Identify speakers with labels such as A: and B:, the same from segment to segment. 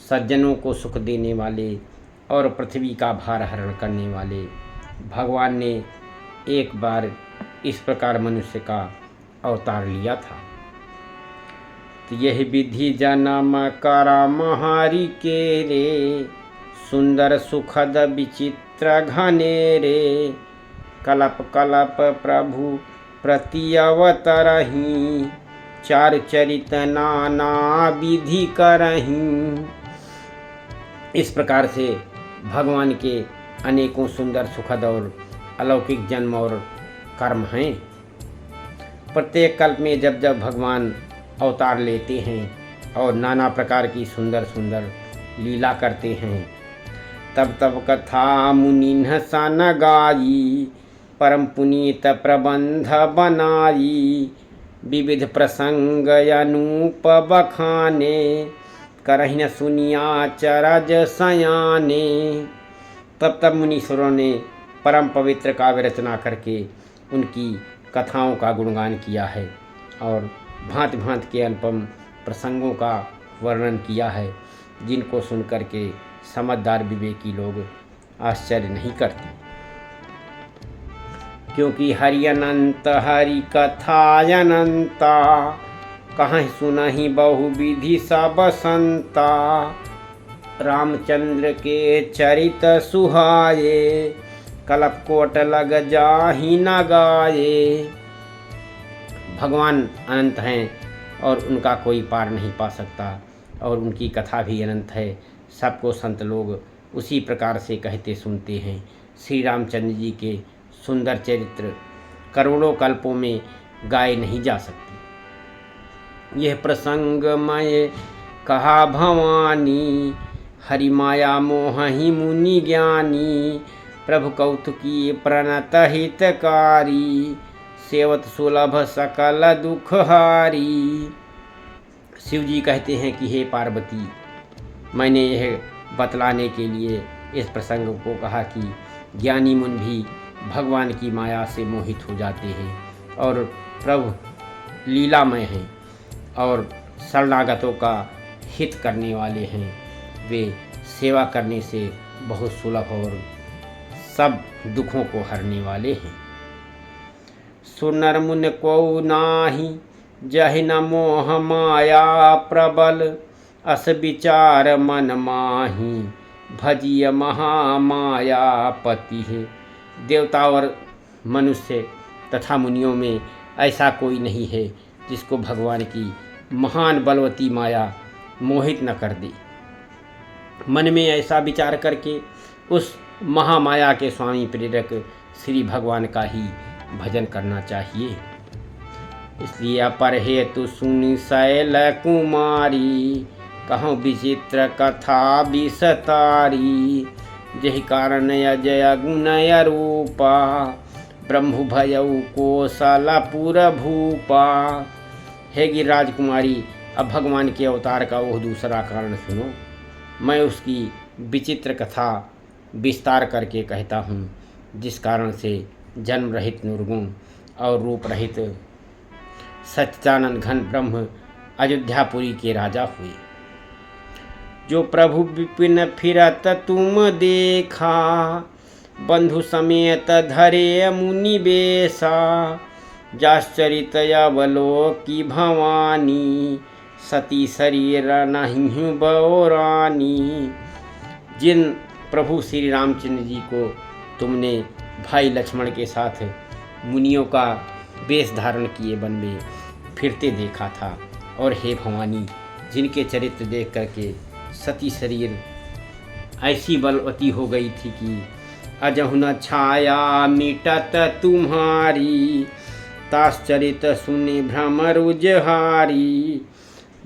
A: सज्जनों को सुख देने वाले और पृथ्वी का भार हरण करने वाले भगवान ने एक बार इस प्रकार मनुष्य का अवतार लिया था। तो यह विधि जन्म करम हरि के रे, सुंदर सुखद विचित्र घनेरे, कलप कलप प्रभु प्रति अवतरहि, चार चरित नाना विधि करहि। इस प्रकार से भगवान के अनेकों सुंदर सुखद और अलौकिक जन्म और कर्म हैं। प्रत्येक कल्प में जब जब भगवान अवतार लेते हैं और नाना प्रकार की सुंदर सुंदर लीला करते हैं, तब तब कथा मुनिन्ह सन गाई, परम पुनीत प्रबंध बनाई, विविध प्रसंग अनूप बखाने, करहिन सुनिया चरज सयाने। तब तब मुनीश्वरों ने परम पवित्र काव्य रचना करके उनकी कथाओं का गुणगान किया है और भांति भांति के अनुपम प्रसंगों का वर्णन किया है, जिनको सुन करके समझदार विवेकी लोग आश्चर्य नहीं करते। क्योंकि हरि अनंत हरि कथा अनंता, कहीं सुनहि बहु विधि सब संता, रामचंद्र के चरित सुहाये, कलप कोट लग जाहि न गाये। भगवान अनंत हैं और उनका कोई पार नहीं पा सकता और उनकी कथा भी अनंत है। सबको संत लोग उसी प्रकार से कहते सुनते हैं। श्री रामचंद्र जी के सुंदर चरित्र करोड़ों कल्पों में गाए नहीं जा सकते। यह प्रसंग मैं कहा भवानी, हरि माया मोहि मुनि ज्ञानी, प्रभु कौतुकी प्रणत हितकारी, सेवत सुलभ सकल दुखहारी। शिव जी कहते हैं कि हे पार्वती, मैंने यह बतलाने के लिए इस प्रसंग को कहा कि ज्ञानी मुनि भी भगवान की माया से मोहित हो जाते हैं और प्रभु लीलामय हैं और शरणागतों का हित करने वाले हैं। वे सेवा करने से बहुत सुलभ और सब दुखों को हरने वाले हैं। सुनर मुन को नाहि जहि न मोह माया प्रबल, अस विचार मन माही, भजिय महामाया पति है। देवता और मनुष्य तथा मुनियों में ऐसा कोई नहीं है जिसको भगवान की महान बलवती माया मोहित न कर दे। मन में ऐसा विचार करके उस महामाया के स्वामी प्रेरक श्री भगवान का ही भजन करना चाहिए। इसलिए अपर हेतु सुनि शैल कुमारी, कहूँ विचित्र कथा विसतारी, जहि कारण अजय गुणय रूपा, ब्रह्म भयउ कोसलपुर भूपा। हे गिरिराज कुमारी, अब भगवान के अवतार का वो दूसरा कारण सुनो। मैं उसकी विचित्र कथा विस्तार करके कहता हूँ, जिस कारण से जन्म रहित निर्गुण और रूप रहित सच्चिदानंद घन ब्रह्म अयोध्यापुरी के राजा हुए। जो प्रभु विपिन फिरत तुम देखा, बंधु समेत धरे मुनि बेसा, जाश्चरित अवलोकी भवानी, सती शरीर नहीं बौरानी। जिन प्रभु श्री रामचंद्र जी को तुमने भाई लक्ष्मण के साथ मुनियों का वेश धारण किए वन में फिरते देखा था, और हे भवानी, जिनके चरित्र देख करके सती शरीर ऐसी बलवती हो गई थी कि अजहु न छाया मिटत तुम्हारी, ताश्चरित सुनि भ्रम रुजहारी,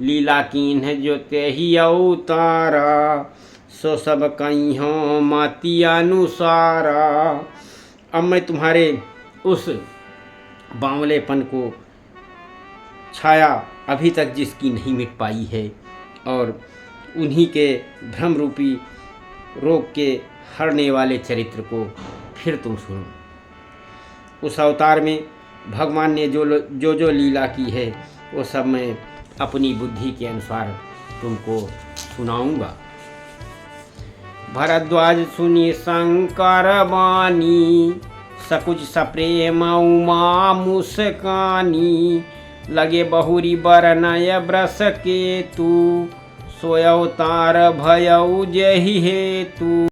A: लीला कीन्ह जो तेहि अवतारा, सो सब कहियों मति अनुसारा। अब मैं तुम्हारे उस बांवलेपन को छाया अभी तक जिसकी नहीं मिट पाई है, और उन्हीं के भ्रम रूपी रोग के हरने वाले चरित्र को फिर तुम सुनो। उस अवतार में भगवान ने जो लीला की है वो सब मैं अपनी बुद्धि के अनुसार तुमको सुनाऊंगा। भरद्वाज सुनी शंकर बानी, सकुच सप्रेम उमा मुस्कानी। लगे बहुरी बरनय ब्रस केतु, सोय अवतार भयउ जहि हेतु।